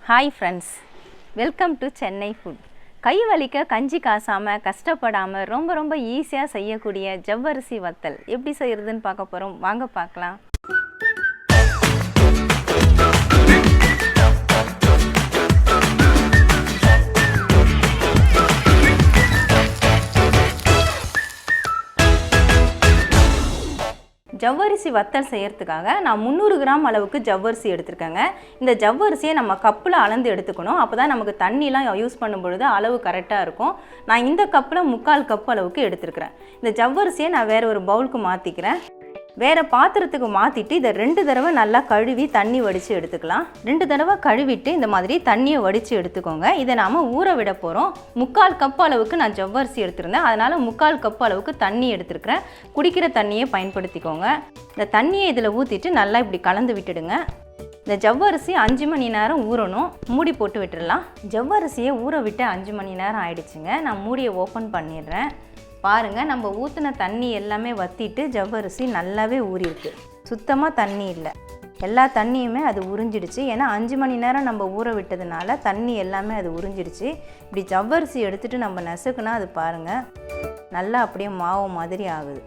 Hi friends, welcome to Chennai Food. கை வலிக்க கஞ்சி காசாம கஷ்டப்படாம ரொம்ப ஈஸியா செய்யக்கூடிய ஜவ்வரிசி வத்தல் எப்படி செய்யறதுன்னு பார்க்க போறோம். வாங்க பார்க்கலாம். ஜவ்வரிசி வத்தல் செய்யறதுக்காக நான் 300 கிராம் அளவுக்கு ஜவ்வரிசி எடுத்துருக்கேங்க. இந்த ஜவ்வரிசியை நம்ம கப்பில் அளந்து எடுத்துக்கணும். அப்போ தான் நமக்கு தண்ணிலாம் யூஸ் பண்ணும்பொழுது அளவு கரெக்டாக இருக்கும். நான் இந்த கப்பில் 3/4 கப் அளவுக்கு எடுத்துருக்கிறேன். இந்த ஜவ்வரிசியை நான் வேறு ஒரு பவுலுக்கு மாற்றிக்கிறேன். வேறு பாத்திரத்துக்கு மாற்றிட்டு இதை 2 தடவை நல்லா கழுவி தண்ணி வடித்து எடுத்துக்கலாம். 2 தடவை கழுவிட்டு இந்த மாதிரி தண்ணியை வடித்து எடுத்துக்கோங்க. இதை நாம் ஊற விட போகிறோம். 3/4 கப் அளவுக்கு நான் ஜவ்வரிசி எடுத்துருந்தேன். அதனால் 3/4 கப் அளவுக்கு தண்ணி எடுத்துருக்கிறேன். குடிக்கிற தண்ணியை பயன்படுத்திக்கோங்க. இந்த தண்ணியை இதில் ஊற்றிட்டு நல்லா இப்படி கலந்து விட்டுடுங்க. இந்த ஜவ்வரிசி 5 மணி நேரம் ஊறணும். மூடி போட்டு விட்டுடலாம். ஜவ்வரிசியை ஊற விட்டு 5 மணி நேரம் ஆயிடுச்சுங்க. நான் மூடியை ஓப்பன் பண்ணிடுறேன். பாருங்கள், நம்ம ஊற்றின தண்ணி எல்லாமே வற்றிட்டு ஜவ்வரிசி நல்லாவே ஊறிருக்கு. சுத்தமாக தண்ணி இல்லை, எல்லா தண்ணியுமே அது உறிஞ்சிடுச்சு. ஏன்னா 5 மணி நேரம் நம்ம ஊற விட்டதுனால தண்ணி எல்லாமே அது உறிஞ்சிடுச்சு. இப்படி ஜவ்வரிசி எடுத்துகிட்டு நம்ம நசுக்குனா அது பாருங்கள் நல்லா அப்படியே மாவு மாதிரி ஆகுது.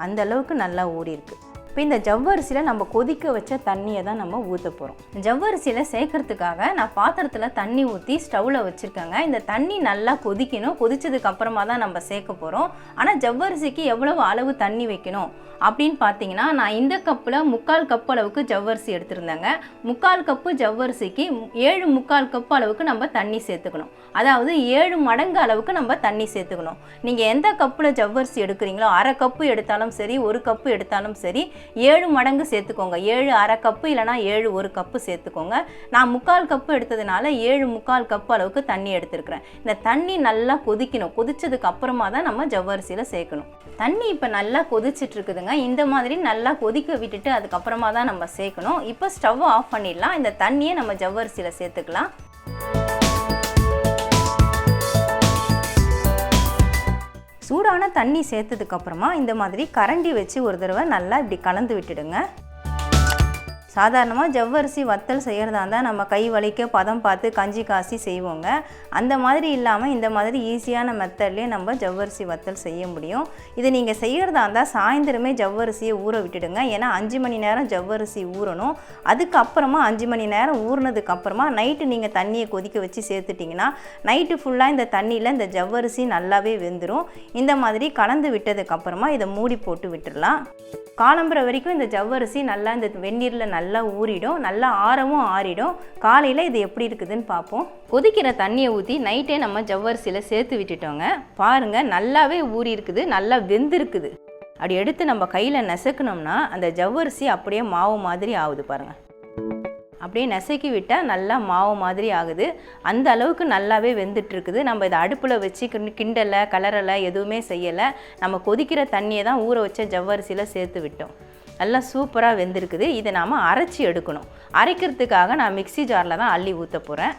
அந்த அளவுக்கு நல்லா ஊறிருக்கு. இப்போ இந்த ஜவ்வரிசியில் நம்ம கொதிக்க வச்ச தண்ணியை தான் நம்ம ஊற்ற போகிறோம். ஜவ்வரிசியில் சேர்க்கறதுக்காக நான் பாத்திரத்தில் தண்ணி ஊற்றி ஸ்டவ்வில் வச்சுருக்கேங்க. இந்த தண்ணி நல்லா கொதிக்கணும். கொதிச்சதுக்கு அப்புறமா தான் நம்ம சேர்க்க போகிறோம். ஆனால் ஜவ்வரிசிக்கு எவ்வளவு அளவு தண்ணி வைக்கணும் அப்படின்னு பார்த்தீங்கன்னா, நான் இந்த கப்பில் 3/4 கப் அளவுக்கு ஜவ்வரிசி எடுத்துருந்தேங்க. 3/4 கப்பு ஜவ்வரிசிக்கு 7/4 கப் அளவுக்கு நம்ம தண்ணி சேர்த்துக்கணும். அதாவது 7 மடங்கு அளவுக்கு நம்ம தண்ணி சேர்த்துக்கணும். நீங்கள் எந்த கப்பில் ஜவ்வரிசி எடுக்கிறீங்களோ, அரை கப்பு எடுத்தாலும் சரி, 1 கப்பு எடுத்தாலும் சரி, 7 மடங்கு சேர்த்துக்கோங்க. 7 அரை கப்பு இல்லைனா 7 1 கப்பு சேர்த்துக்கோங்க. நான் 3/4 கப்பு எடுத்ததுனால 7/4 கப் அளவுக்கு தண்ணி எடுத்துருக்கிறேன். இந்த தண்ணி நல்லா கொதிக்கணும். கொதிச்சதுக்கு அப்புறமா தான் நம்ம ஜவ்வரிசியில் சேர்க்கணும். தண்ணி இப்போ நல்லா கொதிச்சிட்டு இருக்குதுங்க. இந்த மாதிரி நல்லா கொதிக்க விட்டுட்டு அதுக்கப்புறமா தான் நம்ம சேர்க்கணும். இப்போ ஸ்டவ் ஆஃப் பண்ணிடலாம். இந்த தண்ணியை நம்ம ஜவ்வரிசியில் சேர்த்துக்கலாம். சூடான தண்ணி சேர்த்ததுக்கப்புறமா இந்த மாதிரி கரண்டி வச்சு ஒரு தடவை நல்லா இப்படி கலந்து விட்டுடுங்க. சாதாரணமாக ஜவ்வரிசி வத்தல் செய்கிறதா இருந்தால் நம்ம கை வலிக்க பதம் பார்த்து கஞ்சி காசி செய்வோங்க. அந்த மாதிரி இல்லாமல் இந்த மாதிரி ஈஸியான மெத்தட்லேயே நம்ம ஜவ்வரிசி வத்தல் செய்ய முடியும். இது நீங்கள் செய்கிறதா இருந்தால் சாயந்தரமே ஜவ்வரிசியை ஊற விட்டுடுங்க. ஏன்னா 5 மணி நேரம் ஜவ்வரிசி ஊறணும். அதுக்கப்புறமா 5 மணி நேரம் ஊறினதுக்கப்புறமா நைட்டு நீங்கள் தண்ணியை கொதிக்க வச்சு சேர்த்துட்டிங்கன்னா நைட்டு ஃபுல்லாக இந்த தண்ணியில் இந்த ஜவ்வரிசி நல்லாவே வெந்துடும். இந்த மாதிரி கலந்து விட்டதுக்கப்புறமா இதை மூடி போட்டு விட்டுடலாம். காலம்புற வரைக்கும் இந்த ஜவ்வரிசி நல்லா இந்த வெந்நீரில் நல்லா ஊறிடும். நல்லா ஆறவும் ஆறிடும். காலையில் இது எப்படி இருக்குதுன்னு பார்ப்போம். கொதிக்கிற தண்ணியை ஊற்றி நைட்டே நம்ம ஜவ்வரிசியில் சேர்த்து விட்டுட்டோங்க. பாருங்கள், நல்லாவே ஊறி இருக்குது, நல்லா வெந்திருக்குது. அப்படி எடுத்து நம்ம கையில் நசுக்கணும்னா அந்த ஜவ்வரிசி அப்படியே மாவு மாதிரி ஆகுது பாருங்கள். அப்படியே நசுக்கி விட்டால் நல்லா மாவு மாதிரி ஆகுது. அந்த அளவுக்கு நல்லாவே வெந்துட்டுருக்குது. நம்ம இதை அடுப்பில் வச்சு கிண்டலை கலரலை எதுவுமே செய்யலை. நம்ம கொதிக்கிற தண்ணியை தான் ஊற வச்ச ஜவ்வரிசியில் சேர்த்து விட்டோம். நல்லா சூப்பராக வெந்திருக்குது. இதை நாம் அரைச்சி எடுக்கணும். அரைக்கிறதுக்காக நான் மிக்ஸி ஜாரில் தான் அள்ளி ஊற்ற போகிறேன்.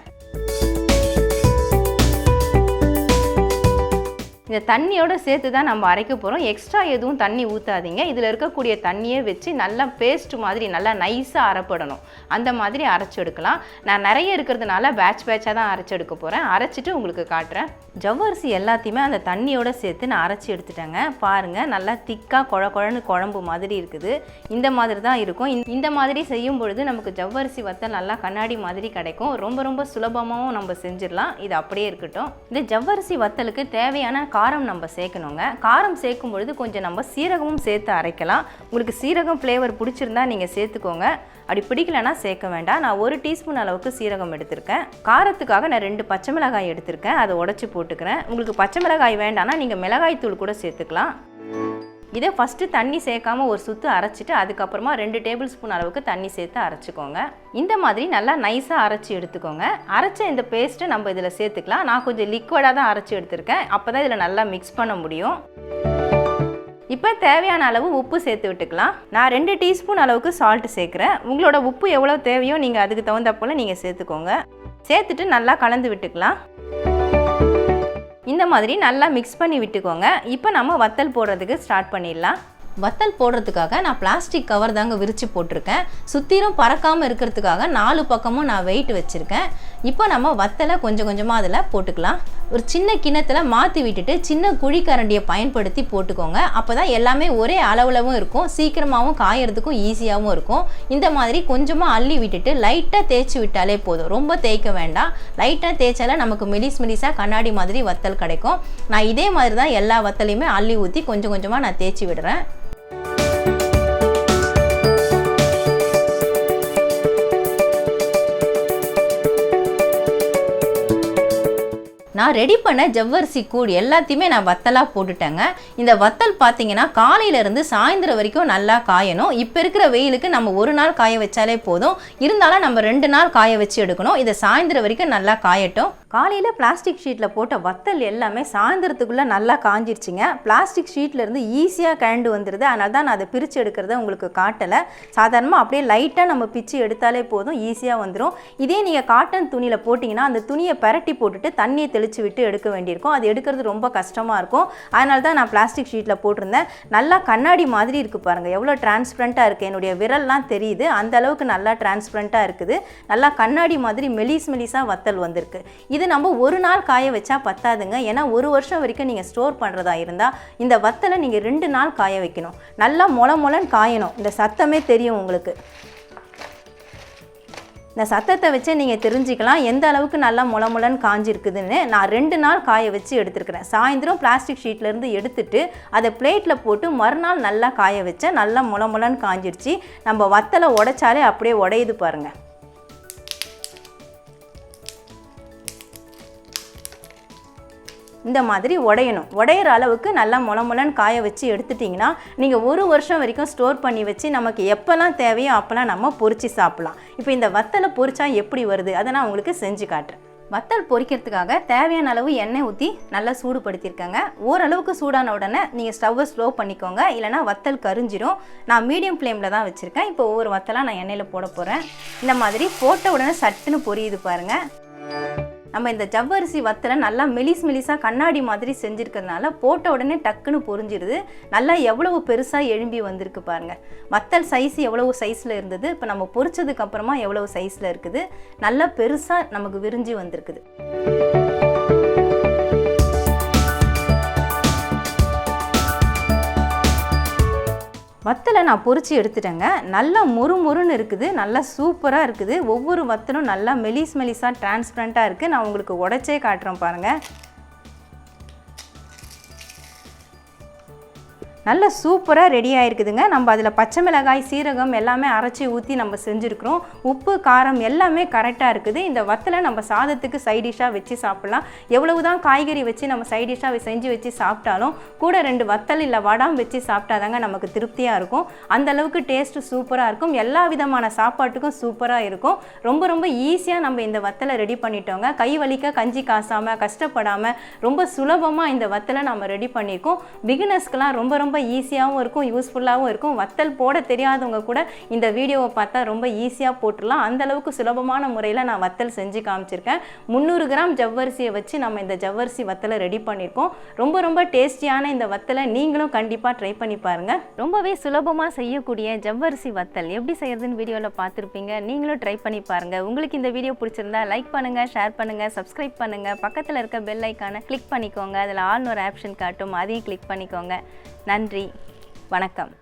இந்த தண்ணியோடு சேர்த்து தான் நம்ம அரைக்க போகிறோம். எக்ஸ்ட்ரா எதுவும் தண்ணி ஊற்றாதீங்க. இதில் இருக்கக்கூடிய தண்ணியை வச்சு நல்லா பேஸ்ட் மாதிரி நல்லா நைஸாக அரைப்படணும். அந்த மாதிரி அரைச்சி எடுக்கலாம். நான் நிறைய இருக்கிறதுனால பேட்சாக தான் அரைச்சி எடுக்க போகிறேன். அரைச்சிட்டு உங்களுக்கு காட்டுறேன். ஜவ்வரிசி எல்லாத்தையுமே அந்த தண்ணியோடு சேர்த்து நான் அரைச்சி எடுத்துட்டேங்க. பாருங்கள், நல்லா திக்காக குழன்னு குழம்பு மாதிரி இருக்குது. இந்த மாதிரி தான் இருக்கும். இந்த மாதிரி செய்யும் பொழுது நமக்கு ஜவ்வரிசி வத்தல் நல்லா கண்ணாடி மாதிரி கிடைக்கும். ரொம்ப சுலபமாகவும் நம்ம செஞ்சிடலாம். இது அப்படியே இருக்கட்டும். இந்த ஜவ்வரிசி வத்தலுக்கு தேவையான காரம் நம்ம சேர்க்கணுங்க. காரம் சேர்க்கும் பொழுது கொஞ்சம் நம்ம சீரகமும் சேர்த்து அரைக்கலாம். உங்களுக்கு சீரகம் ஃப்ளேவர் பிடிச்சிருந்தா நீங்கள் சேர்த்துக்கோங்க. அப்படி பிடிக்கலன்னா சேர்க்க வேண்டாம். நான் 1 டீஸ்பூன் அளவுக்கு சீரகம் எடுத்திருக்கேன். காரத்துக்காக நான் 2 பச்சை மிளகாய் எடுத்திருக்கேன். அதை உடச்சி போட்டுக்கிறேன். உங்களுக்கு பச்சை மிளகாய் வேண்டாம்னா நீங்கள் மிளகாய் தூள் கூட சேர்த்துக்கலாம். இதை ஃபஸ்ட்டு தண்ணி சேர்க்காமல் ஒரு சுற்று அரைச்சிட்டு அதுக்கப்புறமா 2 டேபிள் ஸ்பூன் அளவுக்கு தண்ணி சேர்த்து அரைச்சிக்கோங்க. இந்த மாதிரி நல்லா நைஸாக அரைச்சி எடுத்துக்கோங்க. அரைச்ச இந்த பேஸ்ட்டை நம்ம இதில் சேர்த்துக்கலாம். நான் கொஞ்சம் லிக்விடாக தான் அரைச்சி எடுத்திருக்கேன். அப்போ தான் இதில் நல்லா மிக்ஸ் பண்ண முடியும். இப்போ தேவையான அளவு உப்பு சேர்த்து விட்டுக்கலாம். நான் 2 டீஸ்பூன் அளவுக்கு சால்ட்டு சேர்க்குறேன். உங்களோட உப்பு எவ்வளோ தேவையோ நீங்கள் அதுக்கு தகுந்த போல் நீங்கள் சேர்த்துக்கோங்க. சேர்த்துட்டு நல்லா கலந்து விட்டுக்கலாம். இந்த மாதிரி நல்லா மிக்ஸ் பண்ணி விட்டுக்கோங்க. இப்போ நம்ம வத்தல் போடுறதுக்கு ஸ்டார்ட் பண்ணிடலாம். வத்தல் போடுறதுக்காக நான் பிளாஸ்டிக் கவர் தாங்க விரித்து போட்டிருக்கேன். சுற்றிலும் பறக்காமல் இருக்கிறதுக்காக 4 பக்கமும் நான் வெயிட் வச்சுருக்கேன். இப்போ நம்ம வத்தலை கொஞ்சம் கொஞ்சமாக அதில் போட்டுக்கலாம். ஒரு சின்ன கிண்ணத்தில் மாற்றி விட்டுட்டு சின்ன குழிக்கரண்டியை பயன்படுத்தி போட்டுக்கோங்க. அப்போ தான் எல்லாமே ஒரே அளவுலவும் இருக்கும், சீக்கிரமாகவும் காயறதுக்கும் ஈஸியாகவும் இருக்கும். இந்த மாதிரி கொஞ்சமாக அள்ளி விட்டுட்டு லைட்டாக தேய்ச்சி விட்டாலே போதும், ரொம்ப தேய்க்க வேண்டாம். லைட்டாக தேய்ச்சாலே நமக்கு மெலிசாக கண்ணாடி மாதிரி வத்தல் கிடைக்கும். நான் இதே மாதிரி தான் எல்லா வத்தலையுமே அள்ளி ஊற்றி கொஞ்சம் கொஞ்சமாக நான் தேய்ச்சி விடுறேன். நான் ரெடி பண்ண ஜவ்வரிசி கூழ் எல்லாத்தையுமே நான் வத்தலாக போட்டுட்டேங்க. இந்த வத்தல் பார்த்தீங்கன்னா காலையிலேருந்து சாயந்தரம் வரைக்கும் நல்லா காயணும். இப்போ இருக்கிற வெயிலுக்கு நம்ம ஒரு நாள் காய வச்சாலே போதும், இருந்தாலும் நம்ம 2 நாள் காய வச்சு எடுக்கணும். இதை சாயந்தரம் வரைக்கும் நல்லா காயட்டும். காலையில் பிளாஸ்டிக் ஷீட்டில் போட்ட வத்தல் எல்லாமே சாயந்தரத்துக்குள்ளே நல்லா காஞ்சிருச்சுங்க. பிளாஸ்டிக் ஷீட்லேருந்து ஈஸியாக கழண்டு வந்துடுது, அதனால தான் நான் அதை பிரித்து எடுக்கிறத உங்களுக்கு காட்டலை. சாதாரணமாக அப்படியே லைட்டாக நம்ம பிச்சு எடுத்தாலே போதும், ஈஸியாக வந்துடும். இதே நீங்கள் காட்டன் துணியில் போட்டிங்கன்னா அந்த துணியை பரட்டி போட்டுட்டு தண்ணியை தெளித்து விட்டு எடுக்க வேண்டியிருக்கும். அது எடுக்கிறது ரொம்ப கஷ்டமாக இருக்கும். அதனால தான் நான் பிளாஸ்டிக் ஷீட்டில் போட்டிருந்தேன். நல்லா கண்ணாடி மாதிரி இருக்குது பாருங்கள், எவ்வளோ டிரான்ஸ்பரண்ட்டாக இருக்குது. என்னுடைய விரல்லாம் தெரியுது, அந்த அளவுக்கு நல்லா டிரான்ஸ்பரண்ட்டாக இருக்குது. நல்லா கண்ணாடி மாதிரி மெலிசாக வத்தல் வந்திருக்கு. இது நம்ம ஒரு நாள் காய வச்சா பத்தாதுங்க. ஏன்னா 1 வருஷம் வரைக்கும் நீங்கள் ஸ்டோர் பண்ணுறதா இருந்தால் இந்த வத்தலை நீங்கள் 2 நாள் காய வைக்கணும். நல்லா மொளன்னு காயணும். இந்த சத்தமே தெரியும் உங்களுக்கு. இந்த சத்தத்தை வச்சு நீங்கள் தெரிஞ்சுக்கலாம் எந்த அளவுக்கு நல்லா மொளன்னு காஞ்சிருக்குதுன்னு. நான் 2 நாள் காய வச்சு எடுத்துருக்கிறேன். சாயந்தரம் பிளாஸ்டிக் ஷீட்லேருந்து எடுத்துட்டு அதை பிளேட்டில் போட்டு மறுநாள் நல்லா காய வச்சேன். நல்லா மொளன்னு காஞ்சிருச்சு. நம்ம வத்தலை உடைச்சாலே அப்படியே உடையுது பாருங்கள். இந்த மாதிரி உடையணும். உடையிற அளவுக்கு நல்லா மொளன்னு காய வச்சு எடுத்துட்டிங்கன்னா நீங்கள் 1 வருஷம் வரைக்கும் ஸ்டோர் பண்ணி வச்சு நமக்கு எப்போல்லாம் தேவையோ அப்போல்லாம் நம்ம பொரிச்சு சாப்பிட்லாம். இப்போ இந்த வத்தலை பொரிச்சா எப்படி வருது அதை நான் உங்களுக்கு செஞ்சு காட்டுறேன். வத்தல் பொரிக்கிறதுக்காக தேவையான அளவு எண்ணெய் ஊற்றி நல்லா சூடுபடுத்தியிருக்கேங்க. ஓரளவுக்கு சூடான உடனே நீங்கள் ஸ்டவ்வை ஸ்லோ பண்ணிக்கோங்க, இல்லைனா வத்தல் கரிஞ்சிடும். நான் மீடியம் ஃப்ளேமில் தான் வச்சுருக்கேன். இப்போ ஒவ்வொரு வத்தலாக நான் எண்ணெயில் போட போகிறேன். இந்த மாதிரி போட்ட உடனே சட்டுன்னு பொரியுது பாருங்கள். நம்ம இந்த ஜவ்வரிசி வத்தலை நல்லா மெலிசாக கண்ணாடி மாதிரி செஞ்சுருக்கிறதுனால போட்ட உடனே டக்குன்னு பொரிஞ்சிடுது. நல்லா எவ்வளவு பெருசாக எழும்பி வந்திருக்கு பாருங்கள். வத்தல் சைஸ் எவ்வளவு சைஸில் இருந்தது, இப்போ நம்ம பொரிச்சதுக்கு அப்புறமா எவ்வளவு சைஸில் இருக்குது. நல்லா பெருசாக நமக்கு விரிஞ்சு வந்திருக்குது. வத்தலை நான் பொரிச்சு எடுத்துட்டேங்க. நல்லா மொறுன்னு இருக்குது, நல்லா சூப்பராக இருக்குது. ஒவ்வொரு வத்தலும் நல்லா மெலிசாக டிரான்ஸ்பரண்ட்டாக இருக்குது. நான் உங்களுக்கு உடைச்சே காட்டுறேன் பாருங்கள். நல்ல சூப்பராக ரெடி ஆகிருக்குதுங்க. நம்ம அதில் பச்சை மிளகாய், சீரகம் எல்லாமே அரைச்சி ஊற்றி நம்ம செஞ்சுருக்கிறோம். உப்பு காரம் எல்லாமே கரெக்டாக இருக்குது. இந்த வத்தலை நம்ம சாதத்துக்கு சைடிஷாக வச்சு சாப்பிட்லாம். எவ்வளவு தான் காய்கறி வச்சு நம்ம சைடிஷாக செஞ்சு வச்சு சாப்பிட்டாலும் கூட 2 வத்தல் இல்லை வடாம் வச்சு சாப்பிட்டாதாங்க நமக்கு திருப்தியாக இருக்கும். அந்தளவுக்கு டேஸ்ட்டு சூப்பராக இருக்கும். எல்லா விதமான சாப்பாட்டுக்கும் சூப்பராக இருக்கும். ரொம்ப ஈஸியாக நம்ம இந்த வத்தலை ரெடி பண்ணிட்டோங்க. கை வலிக்க கஞ்சி காசாமல் கஷ்டப்படாமல் ரொம்ப சுலபமாக இந்த வத்தலை நம்ம ரெடி பண்ணியிருக்கோம். பிகினர்ஸ்க்கெலாம் ரொம்ப ஈஸியாகவும் இருக்கும், யூஸ்ஃபுல்லாகவும் இருக்கும். வத்தல் போட தெரியாதவங்க கூட இந்த வீடியோவை பார்த்தா ரொம்ப ஈஸியாக போட்டுடலாம். அந்தளவுக்கு சுலபமான முறையில் நான் வத்தல் செஞ்சு காமிச்சிருக்கேன். 300 கிராம் ஜவ்வரிசியை வச்சு நம்ம இந்த ஜவ்வரிசி வத்தலை ரெடி பண்ணியிருக்கோம். ரொம்ப டேஸ்டியான இந்த வத்தலை நீங்களும் கண்டிப்பாக ட்ரை பண்ணி பாருங்கள். ரொம்பவே சுலபமாக செய்யக்கூடிய ஜவ்வரிசி வத்தல் எப்படி செய்யறதுன்னு வீடியோவில் பார்த்துருப்பீங்க. நீங்களும் ட்ரை பண்ணி பாருங்கள். உங்களுக்கு இந்த வீடியோ பிடிச்சிருந்தா லைக் பண்ணுங்கள், ஷேர் பண்ணுங்கள், சப்ஸ்கிரைப் பண்ணுங்கள். பக்கத்தில் இருக்க பெல் ஐக்கானை கிளிக் பண்ணிக்கோங்க. அதில் ஆல்னு ஒரு ஆப்ஷன் காட்டும், அதையும் கிளிக் பண்ணிக்கோங்க. நன்றி, வணக்கம்.